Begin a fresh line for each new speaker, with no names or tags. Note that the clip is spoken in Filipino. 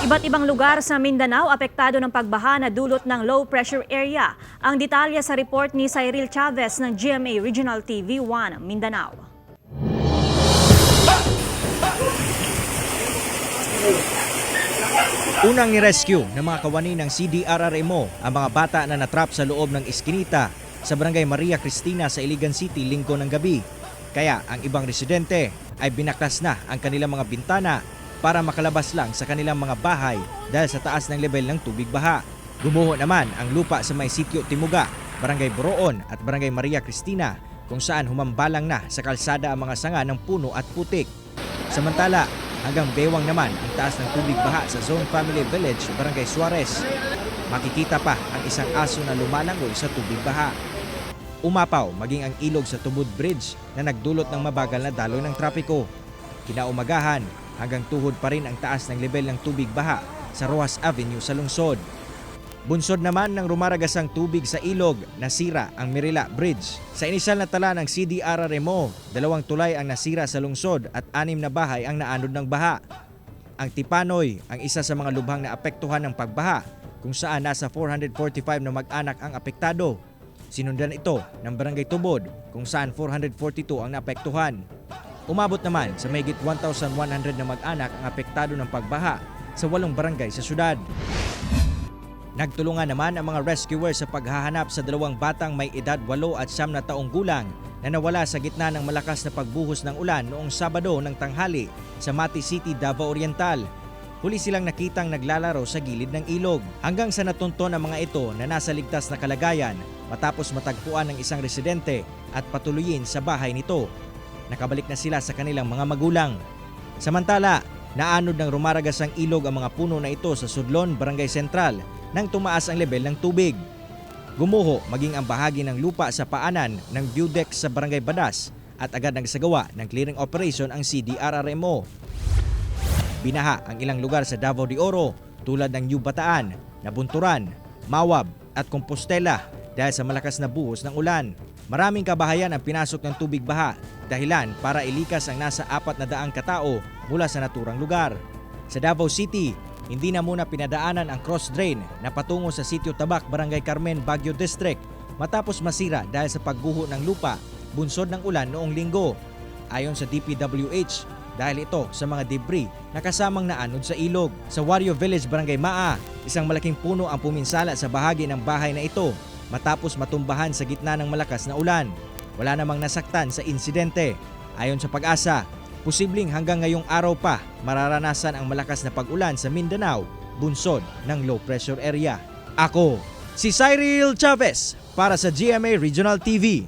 Iba't ibang lugar sa Mindanao apektado ng pagbaha na dulot ng low pressure area. Ang detalye sa report ni Cyril Chavez ng GMA Regional TV 1 Mindanao.
Unang ni-rescue ng mga kawani ng CDRRMO ang mga bata na natrap sa loob ng iskinita sa Barangay Maria Cristina sa Iligan City linggo ng gabi. Kaya ang ibang residente ay binaklas na ang kanilang mga bintana para makalabas lang sa kanilang mga bahay dahil sa taas ng level ng tubig baha. Gumuho naman ang lupa sa may sitio Timuga, Barangay Boroon at Barangay Maria Cristina kung saan humambalang na sa kalsada ang mga sanga ng puno at putik. Samantala, hanggang bewang naman ang taas ng tubig baha sa Zone Family Village, Barangay Suarez. Makikita pa ang isang aso na lumalangoy sa tubig baha. Umapaw maging ang ilog sa Tubod Bridge na nagdulot ng mabagal na daloy ng trapiko. Kinaumagahan, hanggang tuhod pa rin ang taas ng level ng tubig baha sa Rojas Avenue sa lungsod. Bunsod naman ng rumaragasang tubig sa ilog, nasira ang Mirila Bridge. Sa inisyal na tala ng CDRRMO, 2 tulay ang nasira sa lungsod at 6 na bahay ang naanod ng baha. Ang Tipanoy ang isa sa mga lubhang na apektuhan ng pagbaha kung saan nasa 445 na mag-anak ang apektado. Sinundan ito ng Barangay Tubod kung saan 442 ang naapektuhan. Umabot naman sa mahigit 1,100 na mag-anak ang apektado ng pagbaha sa 8 barangay sa syudad. Nagtulungan naman ang mga rescuers sa paghahanap sa 2 batang may edad 8 at 9 na taong gulang na nawala sa gitna ng malakas na pagbuhos ng ulan noong Sabado ng tanghali sa Mati City, Davao Oriental. Huli silang nakitang naglalaro sa gilid ng ilog hanggang sa natunton ang mga ito na nasa ligtas na kalagayan matapos matagpuan ng isang residente at patuloyin sa bahay nito. Nakabalik na sila sa kanilang mga magulang. Samantala, naanod ng rumaragas ang ilog ang mga puno na ito sa Sudlon, Barangay Sentral nang tumaas ang level ng tubig. Gumuho maging ang bahagi ng lupa sa paanan ng view deck sa Barangay Badas at agad nagsagawa ng clearing operation ang CDRRMO. Binaha ang ilang lugar sa Davao de Oro tulad ng New Bataan, Nabunturan, Mawab at Compostela dahil sa malakas na buhos ng ulan. Maraming kabahayan ang pinasok ng tubig baha dahilan para ilikas ang nasa 400 katao mula sa naturang lugar. Sa Davao City, hindi na muna pinadaanan ang cross drain na patungo sa Sitio Tabak, Barangay Carmen, Baguio District matapos masira dahil sa pagguho ng lupa bunsod ng ulan noong linggo. Ayon sa DPWH, dahil ito sa mga debris na kasamang naanod sa ilog. Sa Wario Village, Barangay Maa, isang malaking puno ang puminsala sa bahagi ng bahay na ito matapos matumbahan sa gitna ng malakas na ulan. Wala namang nasaktan sa insidente. Ayon sa Pag-asa, posibleng hanggang ngayong araw pa mararanasan ang malakas na pag-ulan sa Mindanao, bunsod ng low pressure area. Ako, si Cyril Chavez para sa GMA Regional TV.